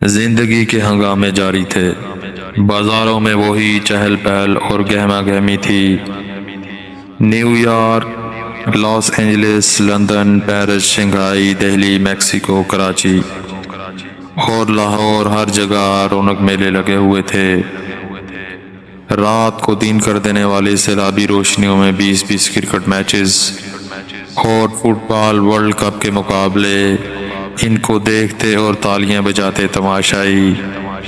زندگی کے ہنگامے جاری تھے، بازاروں میں وہی چہل پہل اور گہما گہمی تھی۔ New York, Los Angeles, London, Paris, Shanghai, Delhi, Mexico, Karachi اور لاہور، ہر جگہ رونق میلے لگے ہوئے تھے۔ رات کو دن کر دینے والی سیلابی روشنیوں میں 20 کرکٹ میچز اور فٹ بال ورلڈ کپ کے مقابلے، ان کو دیکھتے اور تالیاں بجاتے تماشائی۔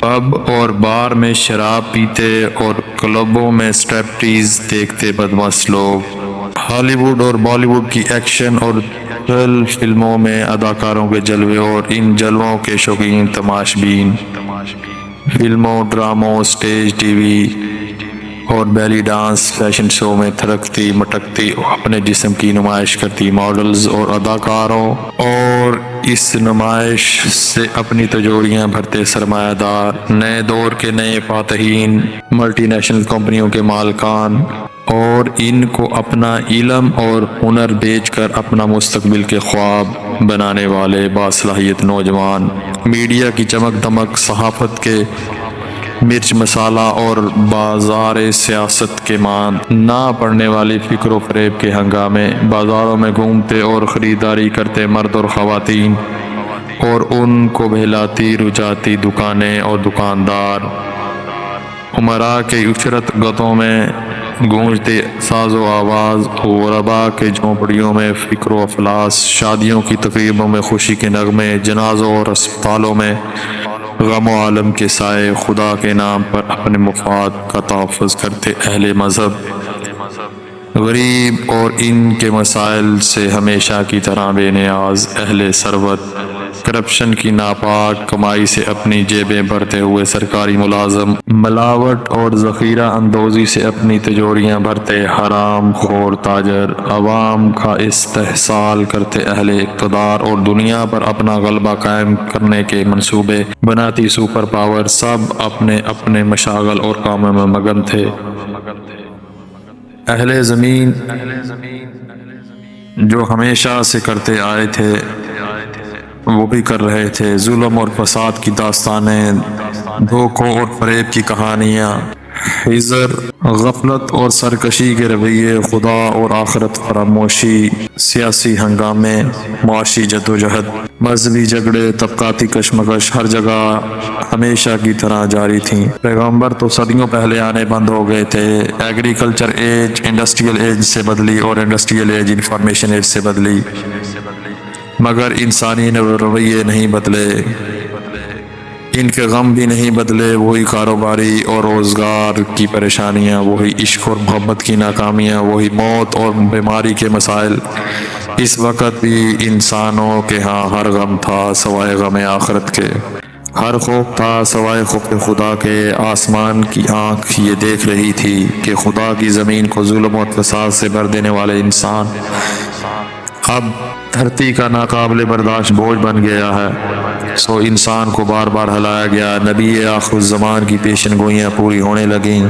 پب اور بار میں شراب پیتے اور کلبوں میں سٹرپٹیز دیکھتے بدمست لوگ۔ ہالی ووڈ اور بالی ووڈ کی ایکشن اور تھرل فلموں میں اداکاروں کے جلوے اور ان جلووں کے شوقین تماشبین۔ فلموں، ڈراموں، سٹیج، ٹی وی اور بیلی ڈانس فیشن شو میں تھرکتی مٹکتی اپنے جسم کی نمائش کرتی ماڈلز اور اداکاروں، اور اس نمائش سے اپنی تجوریاں بھرتے سرمایہ دار، نئے دور کے نئے فاتحین، ملٹی نیشنل کمپنیوں کے مالکان اور ان کو اپنا علم اور ہنر بیچ کر اپنا مستقبل کے خواب بنانے والے باصلاحیت نوجوان۔ میڈیا کی چمک دمک، صحافت کے مرچ مسالہ اور بازار سیاست کے ماند نہ پڑنے والی فکر و فریب کے ہنگامے، بازاروں میں گھومتے اور خریداری کرتے مرد اور خواتین، اور ان کو بہلاتی رجاتی دکانیں اور دکاندار، امراء کے عشرت گتوں میں گونجتے ساز و آواز، غربا کے جھونپڑیوں میں فکر و افلاس، شادیوں کی تقریبوں میں خوشی کے نغمے، جنازوں اور اسپتالوں میں غم و عالم کے سائے، خدا کے نام پر اپنے مفاد کا تحفظ کرتے اہل مذہب، غریب اور ان کے مسائل سے ہمیشہ کی طرح بے نیاز اہل ثروت، کرپشن کی ناپاک کمائی سے اپنی جیبیں بھرتے ہوئے سرکاری ملازم، ملاوٹ اور ذخیرہ اندوزی سے اپنی تجوریاں بھرتے حرام خور تاجر، عوام کا استحصال کرتے اہل اقتدار اور دنیا پر اپنا غلبہ قائم کرنے کے منصوبے بناتی سپر پاور، سب اپنے اپنے مشاغل اور کاموں میں مگن تھے۔ اہل زمین جو ہمیشہ سے کرتے آئے تھے وہ بھی کر رہے تھے، ظلم اور فساد کی داستانیں، دھوکوں اور فریب کی کہانیاں، حذر، غفلت اور سرکشی کے رویے، خدا اور آخرت فراموشی، سیاسی ہنگامے، معاشی جدوجہد، مذہبی جھگڑے، طبقاتی کشمکش ہر جگہ ہمیشہ کی طرح جاری تھیں۔ پیغمبر تو صدیوں پہلے آنے بند ہو گئے تھے، ایگریکلچر ایج انڈسٹریل ایج سے بدلی اور انڈسٹریل ایج انفارمیشن ایج سے بدلی، مگر انسانی رویے نہیں بدلے، ان کے غم بھی نہیں بدلے، وہی کاروباری اور روزگار کی پریشانیاں، وہی عشق اور محبت کی ناکامیاں، وہی موت اور بیماری کے مسائل۔ اس وقت بھی انسانوں کے ہاں ہر غم تھا سوائے غم آخرت کے، ہر خوف تھا سوائے خوف خدا کے۔ آسمان کی آنکھ یہ دیکھ رہی تھی کہ خدا کی زمین کو ظلم اور فساد سے بھر دینے والے انسان اب دھرتی کا ناقابل برداشت بوجھ بن گیا ہے، سو انسان کو بار بار ہلایا گیا۔ نبی آخر الزمان کی پیشن گوئیاں پوری ہونے لگیں،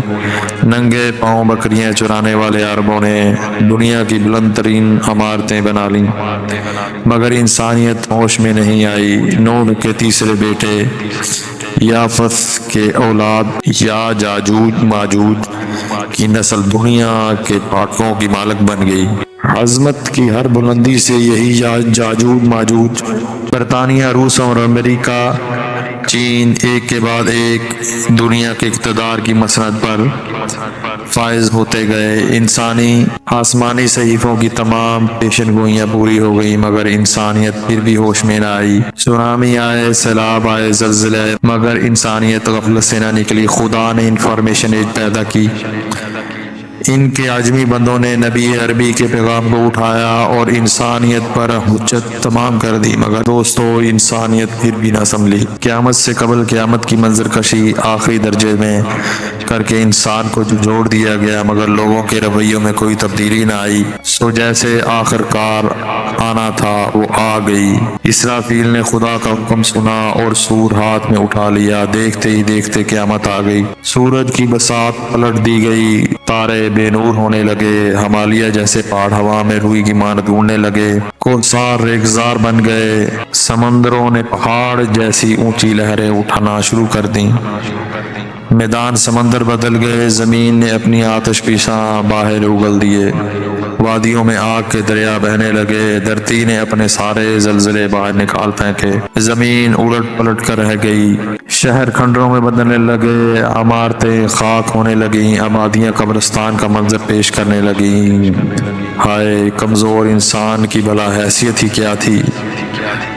ننگے پاؤں بکریاں چرانے والے عربوں نے دنیا کی بلند ترین عمارتیں بنا لیں، مگر انسانیت ہوش میں نہیں آئی۔ نوح کے تیسرے بیٹے یافت کے اولاد یا جاجوج ماجوج کی نسل دنیا کے پاٹکوں کی مالک بن گئی۔ عظمت کی ہر بلندی سے یہی جاجوج ماجوج برطانیہ، روس اور امریکہ، چین ایک کے بعد ایک دنیا کے اقتدار کی مسند پر فائز ہوتے گئے۔ انسانی آسمانی صحیفوں کی تمام پیشن گوئیاں پوری ہو گئیں، مگر انسانیت پھر بھی ہوش میں نہ آئی۔ سونامی آئے، سیلاب آئے، زلزلے آئے، مگر انسانیت غفلت سے نہ نکلی۔ خدا نے انفارمیشن ایج پیدا کی، ان کے عجمی بندوں نے نبی عربی کے پیغام کو اٹھایا اور انسانیت پر حجت تمام کر دی، مگر دوستو انسانیت پھر بھی نہ سنبھلی۔ قیامت سے قبل قیامت کی منظر کشی آخری درجے میں کر کے انسان کو جوڑ دیا گیا، مگر لوگوں کے رویوں میں کوئی تبدیلی نہ آئی، سو جیسے آخر کار آنا تھا وہ آ گئی۔ اسرافیل نے خدا کا حکم سنا اور سور ہاتھ میں اٹھا لیا، دیکھتے ہی دیکھتے قیامت آ گئی۔ سورج کی بساط پلٹ دی گئی، تارے بے نور ہونے لگے، ہمالیہ جیسے پہاڑ ہوا میں روئی کی مانند اڑنے لگے، کوثر ریگزار بن گئے، سمندروں نے پہاڑ جیسی اونچی لہریں اٹھانا شروع کر دیں، میدان سمندر بدل گئے، زمین نے اپنی آتش فشاں باہر اگل دیے، وادیوں میں آگ کے دریا بہنے لگے، دھرتی نے اپنے سارے زلزلے باہر نکال پھینکے، زمین الٹ پلٹ کر رہ گئی، شہر کھنڈروں میں بدلنے لگے، عمارتیں خاک ہونے لگیں، آبادیاں قبرستان کا منظر پیش کرنے لگیں۔ ہائے کمزور انسان کی بھلا حیثیت ہی کیا تھی،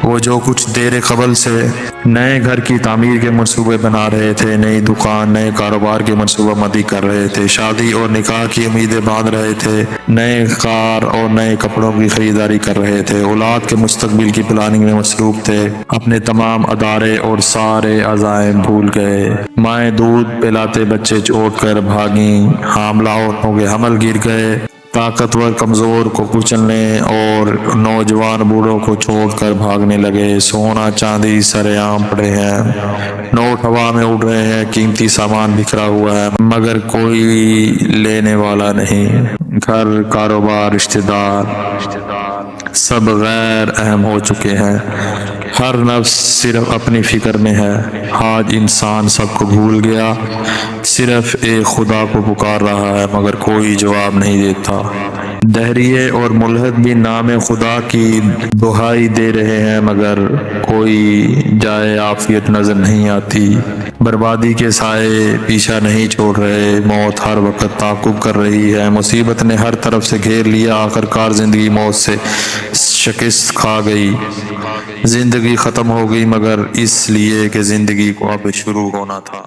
وہ جو کچھ دیر قبل سے نئے گھر کی تعمیر کے منصوبے بنا رہے تھے، نئی دکان، نئے کاروبار کی منصوبہ بندی کر رہے تھے، شادی اور نکاح کی امیدیں باندھ رہے تھے، نئے کار اور نئے کپڑوں کی خریداری کر رہے تھے، اولاد کے مستقبل کی پلاننگ میں مصروف تھے، اپنے تمام ادارے اور سارے عزائم بھول گئے، مائیں دودھ پلاتے بچے چھوڑ کر بھاگیں، حاملہ عورتوں کے حمل گر گئے، طاقتور کمزور کو کچلنے اور نوجوان بوڑھوں کو چھوڑ کر بھاگنے لگے، سونا چاندی سر عام پڑے ہیں، نوٹ ہوا میں اڑ رہے ہیں، قیمتی سامان بکھرا ہوا ہے مگر کوئی لینے والا نہیں، گھر، کاروبار، رشتہ دار سب غیر اہم ہو چکے ہیں، ہر نفس صرف اپنی فکر میں ہے، آج انسان سب کو بھول گیا، صرف ایک خدا کو پکار رہا ہے مگر کوئی جواب نہیں دیتا، دہریے اور ملحد بھی نام خدا کی دہائی دے رہے ہیں مگر کوئی جائے عافیت نظر نہیں آتی، بربادی کے سائے پیچھا نہیں چھوڑ رہے، موت ہر وقت تعاقب کر رہی ہے، مصیبت نے ہر طرف سے گھیر لیا، آخرکار زندگی موت سے شکست کھا گئی، زندگی ختم ہو گئی مگر اس لیے کہ زندگی کو اب شروع ہونا تھا۔